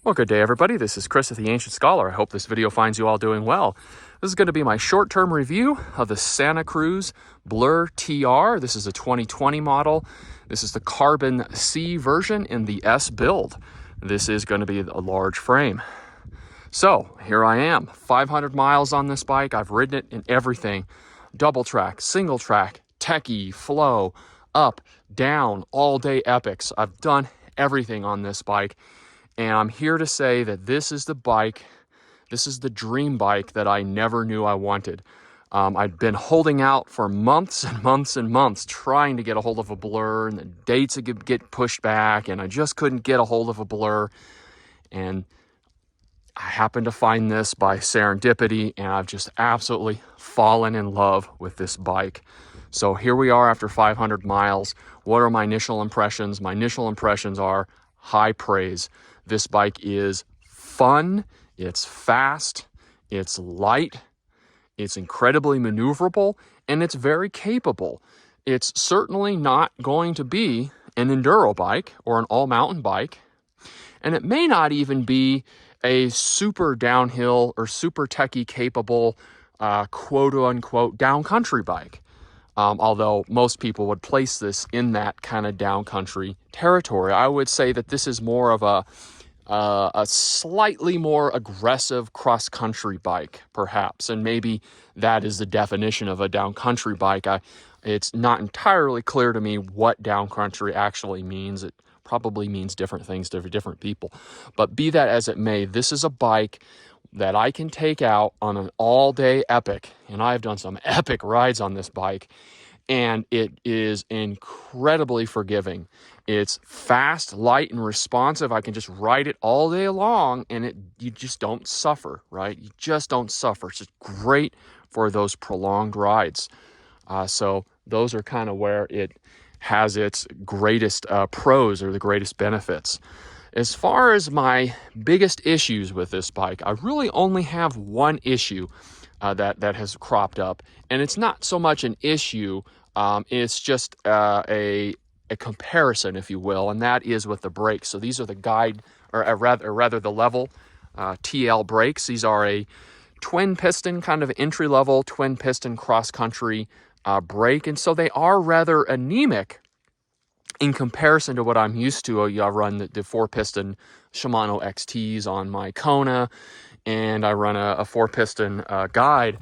Well, good day, everybody. This is Chris of the Ancient Scholar. I hope this video finds you all doing well. This is going to be my short-term review of the Santa Cruz Blur TR. This is a 2020 model. This is the Carbon C version in the S build. This is going to be a large frame. So here I am, 500 miles on this bike. I've ridden it in everything. Double track, single track, techie, flow, up, down, all day epics. I've done everything on this bike. And I'm here to say that this is the bike, this is the dream bike that I never knew I wanted. I'd been holding out for months and months and months trying to get a hold of a Blur, and the dates would get pushed back, and I just couldn't get a hold of a Blur. And I happened to find this by serendipity, and I've just absolutely fallen in love with this bike. So here we are after 500 miles. What are my initial impressions? My initial impressions are high praise. This bike is fun, it's fast, it's light, it's incredibly maneuverable, and it's very capable. It's certainly not going to be an enduro bike or an all-mountain bike, and it may not even be a super downhill or super techie capable quote-unquote downcountry bike. Although most people would place this in that kind of downcountry territory. I would say that this is more of a slightly more aggressive cross-country bike, perhaps, and maybe that is the definition of a downcountry bike. It's not entirely clear to me what downcountry actually means. It probably means different things to different people. But be that as it may, this is a bike that I can take out on an all-day epic, and I've done some epic rides on this bike, and it is incredibly forgiving. It's fast, light, and responsive. I can just ride it all day long, and you just don't suffer, right? You just don't suffer. It's just great for those prolonged rides. So those are kind of where it has its greatest pros or the greatest benefits. As far as my biggest issues with this bike, I really only have one issue that has cropped up, and it's not so much an issue, it's just a comparison, if you will, and that is with the brakes. So these are the guide, or rather the level TL brakes. These are a twin piston, kind of entry-level twin piston cross-country brake, and so they are rather anemic in comparison to what I'm used to. I run the 4-piston Shimano XTs on my Kona, and I run a 4-piston guide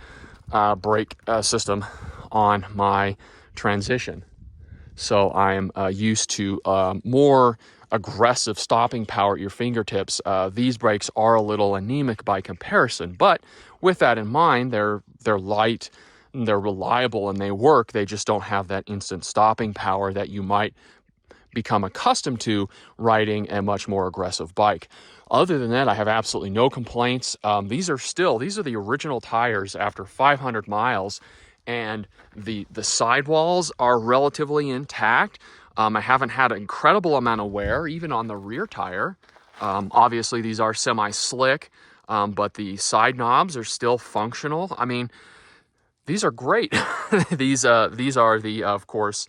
brake system on my Transition. So I'm used to more aggressive stopping power at your fingertips. These brakes are a little anemic by comparison, but with that in mind, they're light, they're reliable, and they work. They just don't have that instant stopping power that you might become accustomed to riding a much more aggressive bike. Other than that, I have absolutely no complaints. These are the original tires after 500 miles, and the sidewalls are relatively intact. I haven't had an incredible amount of wear, even on the rear tire. Obviously, these are semi-slick, but the side knobs are still functional. I mean, these are great. These are of course,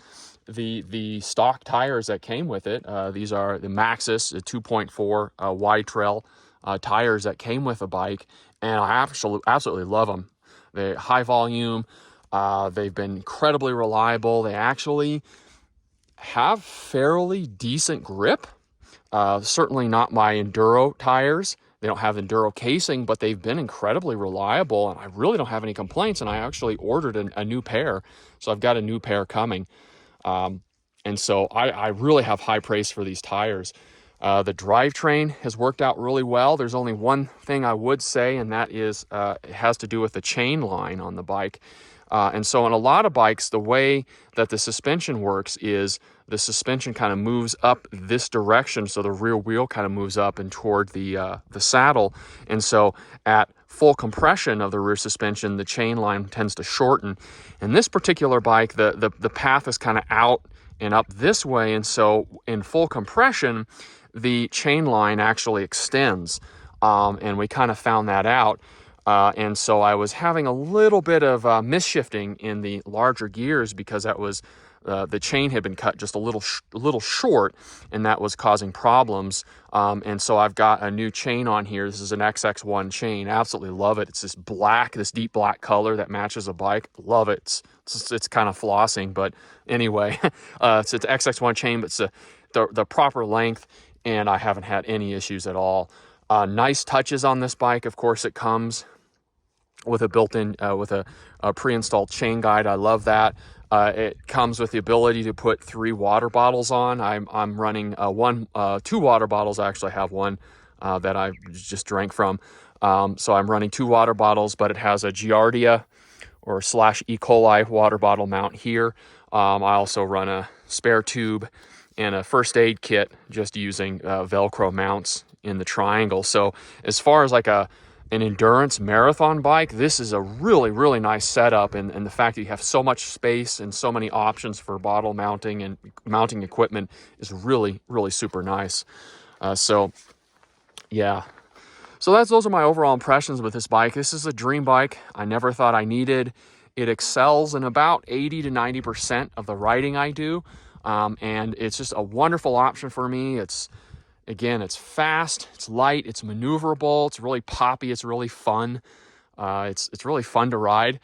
the stock tires that came with it. These are the Maxxis, the 2.4 wide trail tires that came with the bike, and I absolutely love them. They're high volume. They've been incredibly reliable. They actually have fairly decent grip. Certainly not my enduro tires. They don't have enduro casing, but they've been incredibly reliable, and I really don't have any complaints. And I actually ordered a new pair, so I've got a new pair coming. And so I really have high praise for these tires. The drivetrain has worked out really well. There's only one thing I would say, and that is it has to do with the chain line on the bike. And so on a lot of bikes, the way that the suspension works is the suspension kind of moves up this direction, so the rear wheel kind of moves up and toward the saddle. And so at full compression of the rear suspension, the chain line tends to shorten. In this particular bike, the path is kind of out and up this way, and so in full compression, the chain line actually extends, and we kind of found that out. And so I was having a little bit of misshifting in the larger gears because that was the chain had been cut just a little short, and that was causing problems. And so I've got a new chain on here. This is an XX1 chain. Absolutely love it. It's this deep black color that matches the bike. Love it. It's kind of flossing, but anyway, it's an XX1 chain, but it's the proper length, and I haven't had any issues at all. Nice touches on this bike. Of course, it comes with a built-in with a pre-installed chain guide. I love that. It comes with the ability to put 3 water bottles on. I'm running 2 water bottles. I actually have one that I just drank from. So I'm running 2 water bottles, but it has a Giardia or /E. coli water bottle mount here. I also run a spare tube and a first aid kit, just using Velcro mounts in the triangle. So as far as like an endurance marathon bike, this is a really, really nice setup. And the fact that you have so much space and so many options for bottle mounting and mounting equipment is really, really super nice. So yeah. So those are my overall impressions with this bike. This is a dream bike I never thought I needed. It excels in about 80 to 90% of the riding I do. And it's just a wonderful option for me. Again, it's fast, it's light, it's maneuverable, it's really poppy, it's really fun. It's really fun to ride.